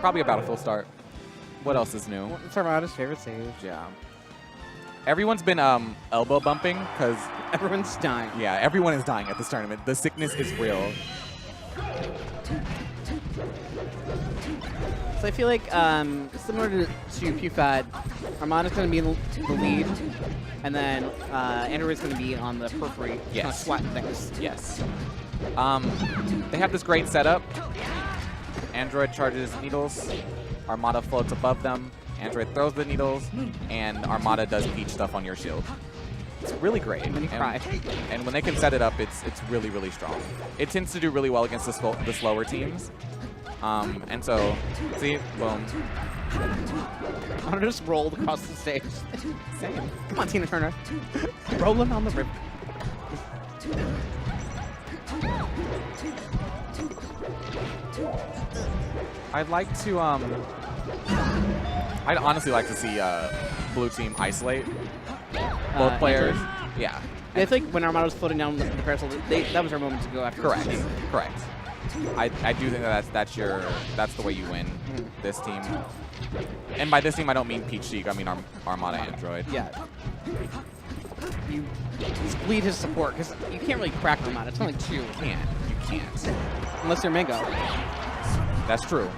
Probably about a full start. What else is new? It's Armada's favorite stage. Yeah. Everyone's been elbow bumping because Everyone's dying. yeah, everyone is dying at this tournament. The sickness is real. So I feel like similar to PewFat, Armada's going to be in the lead, and then Android's going to be on the periphery, Yes. kind of swatting things. Yes. They have this great setup. Android charges needles. Armada floats above them. Android throws the needles, and Armada does Peach stuff on your shield. It's really great. And then you cry. And when they can set it up, it's really, really strong. It tends to do really well against the slower teams. And so, see, boom. I just rolled across the stage. Same. Come on, Tina Turner. Rolling on the river. I'd like to, I'd honestly like to see blue team isolate both players. Yeah. I think when Armada was floating down the parasol, that was our moment to go after. Correct. this team. Correct. I do think that that's the way you win this team. And by this team, I don't mean Peach Sheik. I mean Armada Android. Yeah. You bleed his support because you can't really crack Armada. It's only two. You can't. Unless you're Mango. That's true.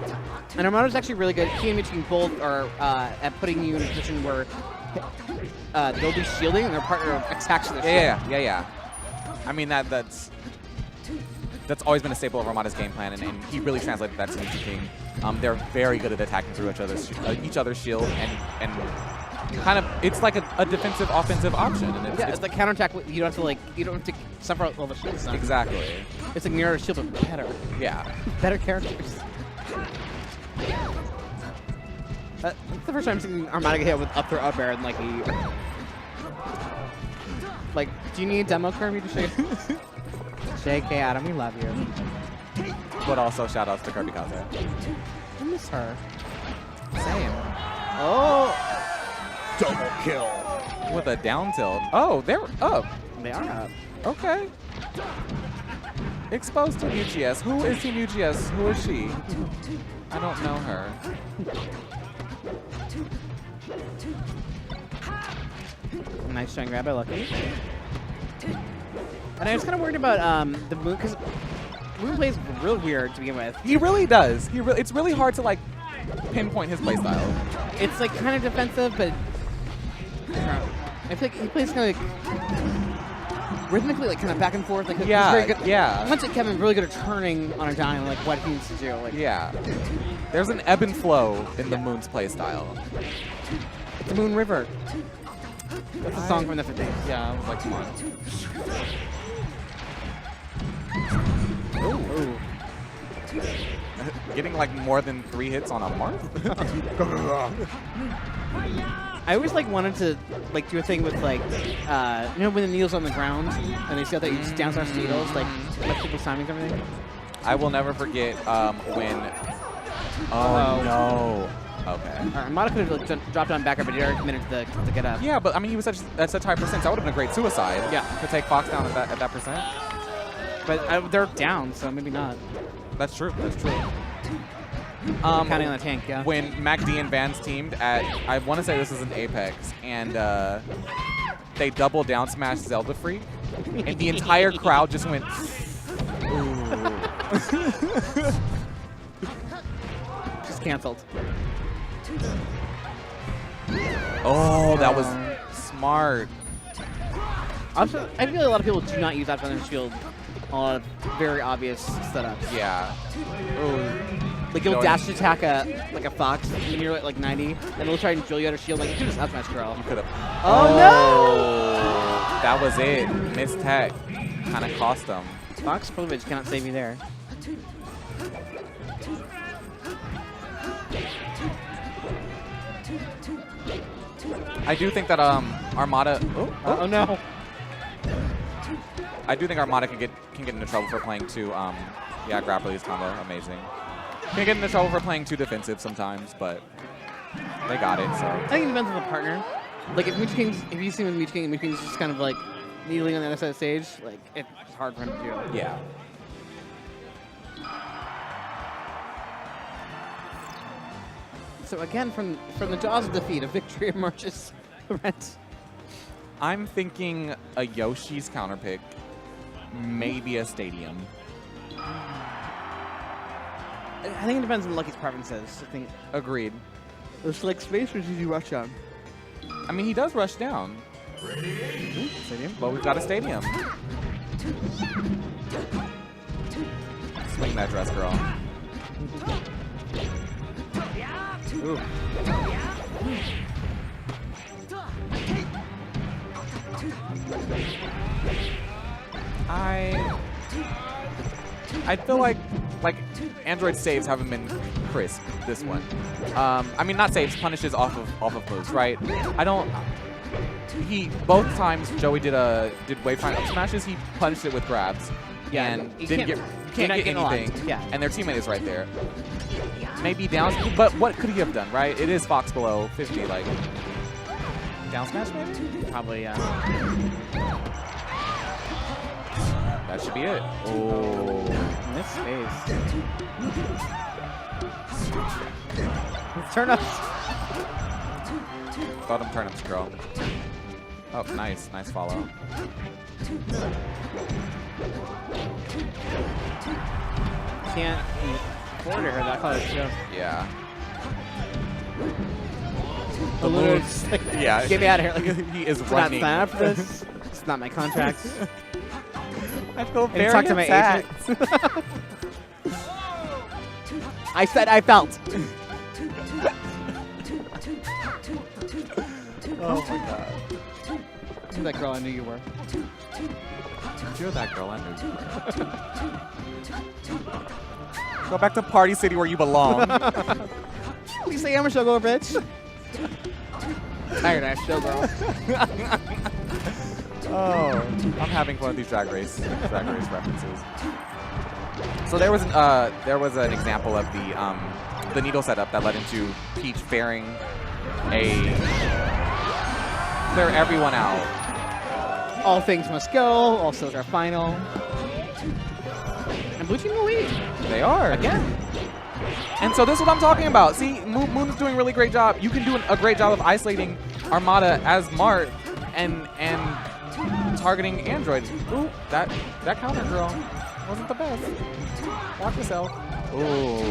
And Armada's actually really good. He and Mitchie both are at putting you in a position where they'll be shielding and their partner attacks their shield. Yeah. I mean that's always been a staple of Armada's game plan, and he really translated that to Mitchie King. They're very good at attacking through each other's shield, and kind of it's like a defensive offensive option. And it's like counterattack. You don't have to suffer all the shield stuff. Exactly. It's like mirror shield, but better. Yeah. Better characters. That's the first time I've seen Armada get hit with up throw up air in like a year. Like, do you need a demo, Kirby, to show you? JK Adam, we love you. But also shout outs to Kirby Kaze. I miss her. Same. Oh! Double kill. With a down tilt. Oh, they're up. They are up. Okay. Exposed to UGS. Who is Team UGS? Who is she? I don't know her. Nice shine grab by Lucky. And I was kind of worried about the Moon, because Moon plays real weird to begin with. He really does. It's really hard to like pinpoint his playstyle. It's like kind of defensive, but I feel like he plays kind of like rhythmically, like kind of back and forth. Like he's very good. Yeah. Once Kevin, really good at turning on a dime, like what he needs to do. Like yeah. There's an ebb and flow in the Moon's playstyle. It's the Moon River. That's a song from the 50s. Yeah, I was like, come on. Ooh. Getting like more than 3 hits on a mark? I always like wanted to like do a thing with like you know when the needle's on the ground and they see how that you just down smash the needles, like people's timings and everything. I will never forget when. Oh no. Okay. Armada could have like, dropped on back up, but he already committed to get up. Yeah, but I mean he was at such high percent. That would have been a great suicide. Yeah. To take Fox down at that percent. But they're down, so maybe not. That's true. That's true. Counting on the tank, yeah. When MacD and Vans teamed at, I want to say this is an Apex, and they double down smash Zelda Freak, and the entire crowd just went, ooh. Just canceled. Oh, that was smart. Also, I feel like a lot of people do not use that on their shield on very obvious setups. Yeah. Ooh. Like you'll dash attack a Fox when you're at like 90, and it'll try and drill you out of shield. Like you could just up smash girl. You could have. Oh no! That was it. Missed tech. Kind of cost them. Fox privilege cannot save you there. I do think that Armada. Oh no! I do think Armada can get into trouble for playing too. Yeah, Grappley's combo, amazing. Can get into trouble for playing too defensive sometimes, but they got it. So I think it depends on the partner. Like if you see him with Mooch King's just kind of like needling on the other side of the stage, like it's hard for him to do. Yeah. So again, from the jaws of defeat, a victory emerges. Rent. I'm thinking a Yoshi's counter pick, maybe a stadium. I think it depends on Lucky's preferences. I think Agreed. there's like space or did you rush on? I mean, he does rush down. Stadium. But we've got a stadium. Swing that dress, girl. Ooh. I feel like Android saves haven't been crisp this one. I mean, not saves, punishes off of moves, right? Both times Joey did wave triangle up smashes, he punished it with grabs. Yeah, And you can't get anything. aligned. Yeah. And their teammate is right there. Maybe down, but what could he have done, right? It is Fox below 50, like down smash maybe? Probably, yeah. That should be it. Oh. Miss space. Turn-ups. Thought him turnips, girl. Oh, nice. Nice follow. Can't border her. That caught a show. Yeah. The moves. Like, Yeah. get me out of here. Like, He is it's running. not up for this. It's not my contract. I feel And very talk to my attacked. agent. I said I felt. Oh my god. You're that girl I knew you were. You're that girl I knew you were. Go back to Party City where you belong. You say I'm a showgirl, bitch. Tired ass showgirl. Oh, I'm having fun with these drag race references. So there was an example of the needle setup that led into Peach fairing clear everyone out. All things must go. All souls are final. And blue team in the lead. They are. Again. And so this is what I'm talking about. See, Moon's doing a really great job. You can do a great job of isolating Armada as Mart and targeting Android. Ooh, that counter girl wasn't the best. Watch yourself. Ooh.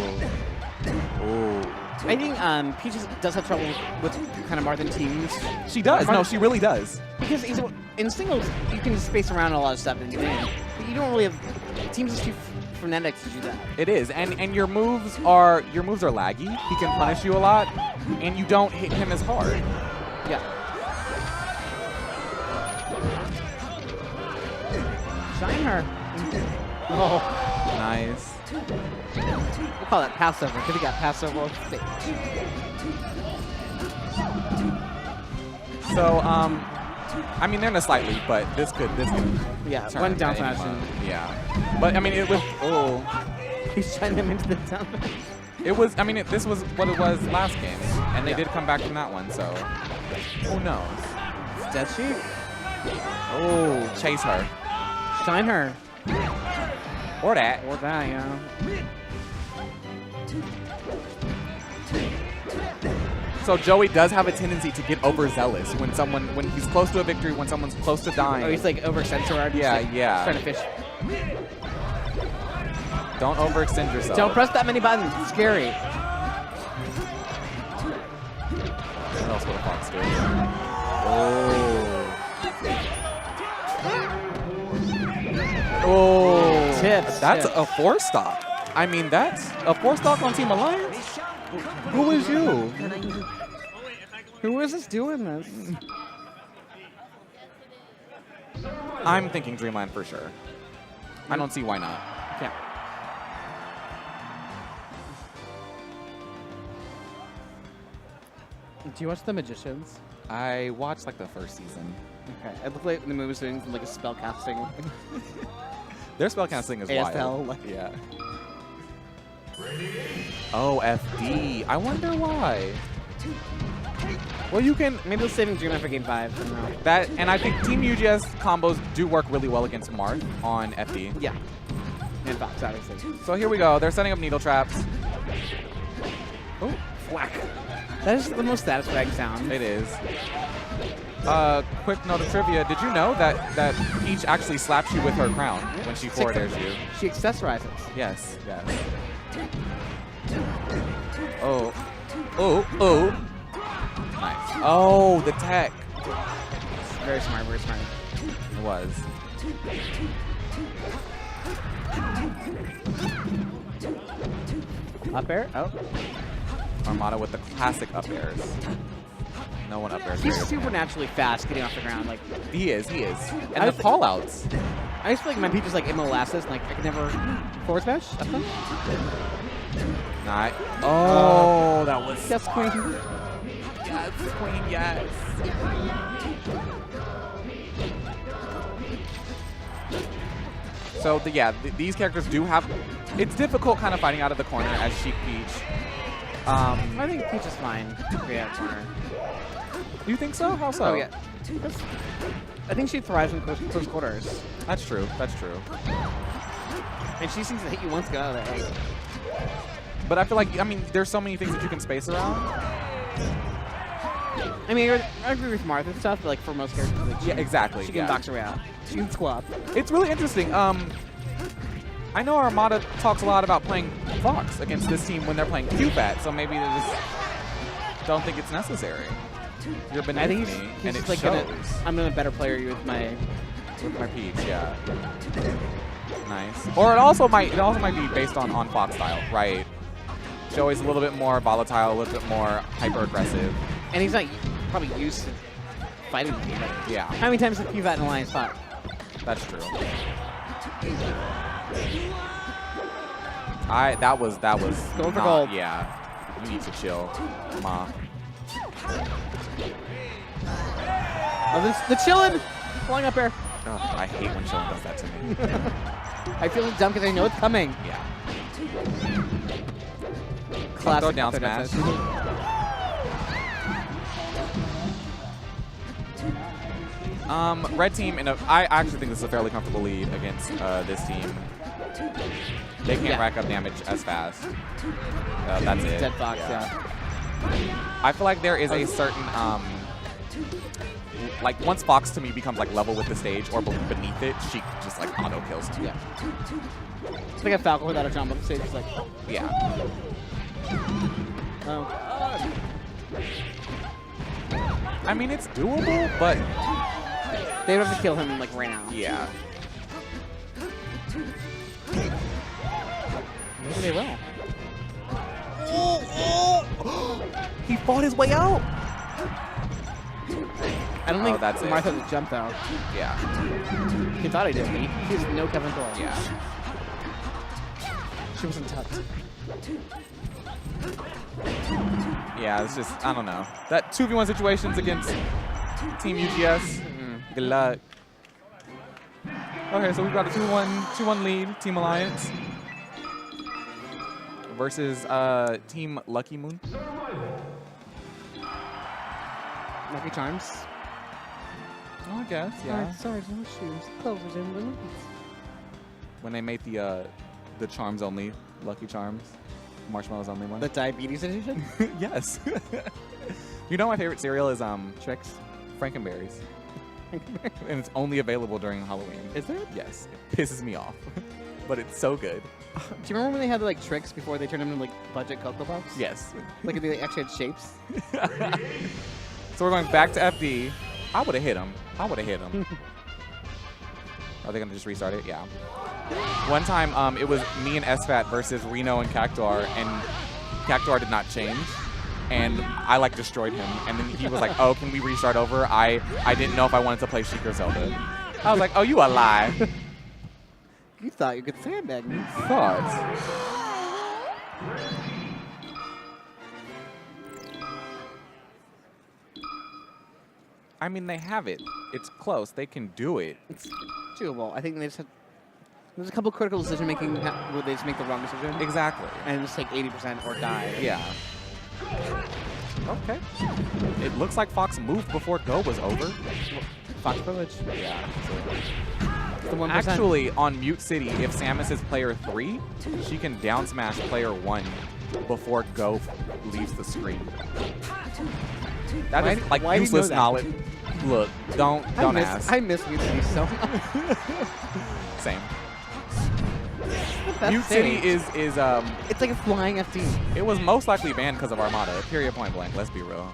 Ooh. I think Peach does have trouble with kind of Martha teams. She does. No, she really does. Because in singles, you can space around a lot of stuff and win. But you don't really have teams is too frenetic to do that. It is, and your moves are laggy. He can punish you a lot, and you don't hit him as hard. Yeah. Shine her. Oh. Nice. We'll call that Passover because he got Passover on stage. So, I mean, they're in a slight lead, but this could Yeah, turn one down at any smash. moment. Yeah. But, I mean, it was, He's shining him into the down. this was what it was last game, and they Yeah. did come back from that one, so who knows? Dead sheep. Oh, chase her. Shine her. Or that. Or that, yeah. So Joey does have a tendency to get overzealous when he's close to a victory, when someone's close to dying. Oh, he's like over-censored. Yeah, like, yeah. Trying to fish. Don't overextend yourself. Don't press that many buttons. It's scary. What else would a fox do? Oh. Tips. That's tips. a 4-stock. I mean, that's a 4-stock on Team Alliance? Who is you? Who is this doing this? I'm thinking Dreamland for sure. I don't see why not. Yeah. Do you watch The Magicians? I watched like the first season. Okay. It looked like the movie was doing like a spell casting. Their spellcasting is ASL, wild. like- Yeah. Oh, FD. I wonder why. Well, you can Maybe they're saving Dreamland for Game 5. I don't know. that, and I think Team UGS combos do work really well against Marth on FD. Yeah. And Fox, obviously. So here we go. They're setting up needle traps. Oh, Whack. That is the most satisfying sound. It is. Quick note of trivia. Did you know that Peach actually slaps you with her crown when she forward airs you? She accessorizes. Yes, yes. Oh. Oh, oh. Nice. Oh, the tech. Very smart, very smart. It was. Up air? Oh. Armada with the classic up airs. No one up airs. He's very supernaturally fast getting off the ground. Like, He is, he is. I And the was- call outs. I used to feel like my Peach is like in molasses, and like I could never forward smash. Up them. Nice. Oh, that was. Yes, queen. Yes, queen, yes. So, these characters do have. It's difficult kind of fighting out of the corner as Sheik Peach. I think Peach is fine. Yeah, corner. You think so? How so? Oh yeah. I think she thrives in close quarters, That's true. That's true. and she seems to hit you once, go out of there. But I feel like, I mean, there's so many things that you can space around. I mean, I agree with Martha and stuff, but like for most characters, like, Yeah, exactly. she can yeah. box her way out. She can squat. It's really interesting. I know Armada talks a lot about playing Fox against this team when they're playing QBAT, so maybe they just don't think it's necessary. You're beneath I think me, he's and just it like shows. I'm a better player with my. With my Peach, yeah. Nice. Or it also might be based on Fox style, right? Joey's a little bit more volatile, a little bit more hyper aggressive. And he's not probably used to fighting with me. Like, Yeah, how many times have you fought in Alliance fought? that's true. That was Going for not- gold. Yeah, you need to chill, Ma. Oh, the chillin'! Flying up air. Oh, I hate when Chillin does that to me. I feel dumb because I know it's coming. Yeah. Classic Throw down third smash. Red team, I actually think this is a fairly comfortable lead against this team. They can't rack up damage as fast. That's it. Dead Fox, yeah. I feel like there is a certain, like once Fox to me becomes like level with the stage or beneath it, she just like auto kills him. Yeah. It's like a Falcon without a jump on the stage. It's like, Yeah. oh. I mean, it's doable, but They would have to kill him like right now. yeah. Maybe they will. He fought his way out. I don't Oh, think that's it. Martha would jump though. Yeah. He thought he did. He has no Kevin Thor. Yeah. She wasn't touched. Yeah, it's just, I don't know. That 2v1 situations against Team UGS, good luck. Okay, so we've got a 2-1 lead, Team Alliance. Versus Team Lucky Moon. Lucky Charms. Oh, I guess, yeah. Sorry, no shoes. Clovers and balloons. When they made the Charms only, Lucky Charms. Marshmallows only one. The diabetes edition? Yes. You know my favorite cereal is Trix? Frankenberries. And it's only available during Halloween. Is there? Yes. It pisses me off. But it's so good. Do you remember when they had like tricks before they turned them into like budget Cocoa Puffs? Yes. Like they actually had shapes? So we're going back to FD. I would have hit him. I would have hit him. Are they going to just restart it? Yeah. One time, it was me and SFAT versus Reno and Cactuar, and Cactuar did not change. And I, like, destroyed him. And then he was like, oh, can we restart over? I didn't know if I wanted to play Sheik or Zelda. I was like, oh, you a lie. You thought you could sandbag me. Thoughts. I mean, they have it. It's close. They can do it. It's doable. I think they just had... There's a couple critical decision making where they just make the wrong decision. Exactly. And just take 80% or die. Yeah. Okay. It looks like Fox moved before Go was over. Fox privilege. Yeah. The 1%. Actually, on Mute City, if Samus is player 3, she can down smash player 1 before Go leaves the screen. That Why- is like why do you know useless that? knowledge. Look, don't ask. I miss Mute City so much. Same. That's Mute City insane. is It's like a flying FD. it was most likely banned because of Armada. Period. Point blank. Let's be real.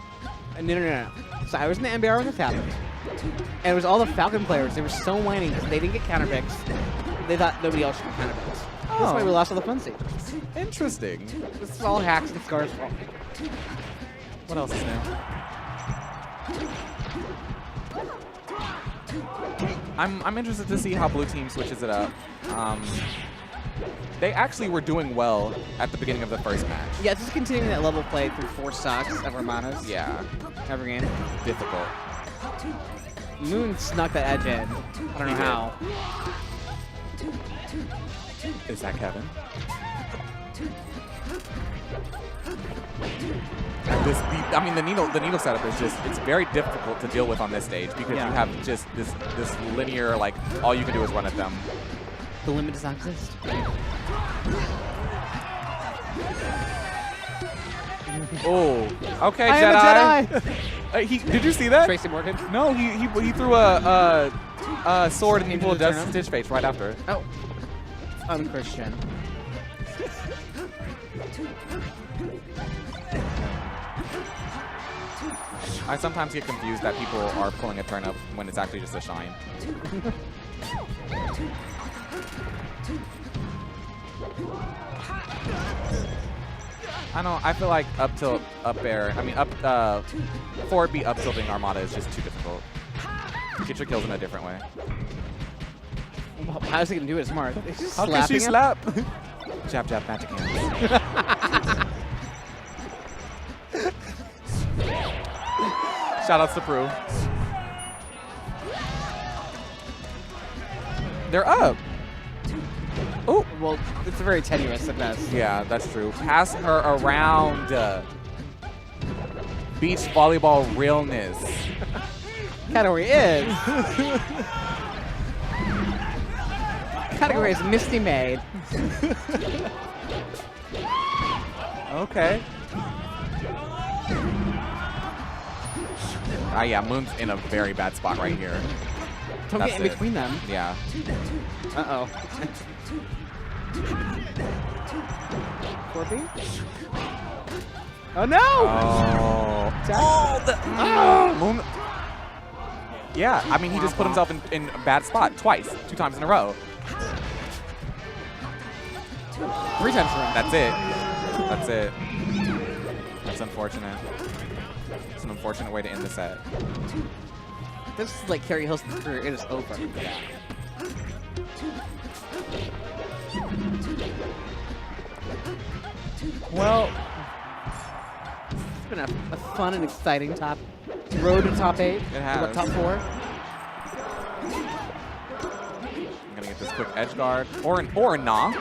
No. So I was in the NBR when this happened. And it was all the Falcon players. They were so whining because they didn't get counter picks. They thought nobody else should get counter picks. That's why we lost all the fun stages. Interesting. This is all hacks and scars fault. What else is new? I'm interested to see how blue team switches it up. They actually were doing well at the beginning of the first match. Yeah, just continuing that level play through 4 stocks of Armadas. Yeah, Every game. difficult. Moon snuck that edge in. I don't know how. Is that Kevin? I mean, the needle setup is it's very difficult to deal with on this stage because Yeah. you have just this linear, like, all you can do is run at them. The limit does not exist. Oh, okay, I am a Jedi! Did you see that? Tracy Morgan. No, he threw a sword and he Into pulled the Death turnip? Stitch face right after. Oh. Unchristian. I sometimes get confused that people are pulling a turnip when it's actually just a shine. I know. I feel like up air. I mean, forward B up tilting Armada is just too difficult. Get your kills in a different way. Well, how's he gonna do it smart? He's just How can she slapping him? slap? Jab, jab, magic hands. Shoutouts to Prue. They're up. Oh, Well, it's very tenuous at best. yeah, that's true. Pass her around. Beach volleyball realness. Category is. Category is Misty Maid. Okay. Ah, yeah, Moon's in a very bad spot right here. Don't That's get in it. between them. Yeah. Uh-oh. Corby? Oh, no! Oh. Moon. Yeah, I mean, he just put himself in a bad spot twice, 2 times in a row. 3 times around. That's it. That's it. That's unfortunate. It's an unfortunate way to end the set. This is like Carrie Hilson's career. It is over. Well, It's been a fun and exciting road to top 8. It has. Top 4. I'm gonna get this quick edge guard or a nah.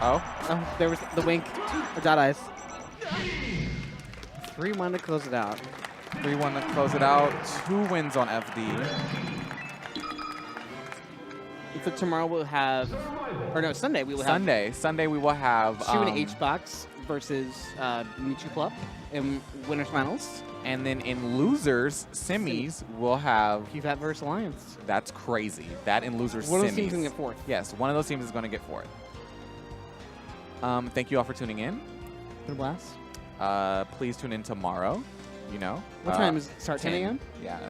Oh, Oh, there was the wink. Or dot eyes. 3-1 to close it out. 3-1 to close it out. 2 wins on FD. So tomorrow we'll have, or no, Sunday we will have Sunday we will have Chu and H-Box versus Michu Plup in winners finals. and then in losers semis we'll have. PVAT versus Alliance. That's crazy. That in losers One of semis. those teams can get 4th. Yes, one of those teams is going to get 4th. Thank you all for tuning in. Been a blast. Please tune in tomorrow. You know. What time is it? Start 10 a.m.? Yeah.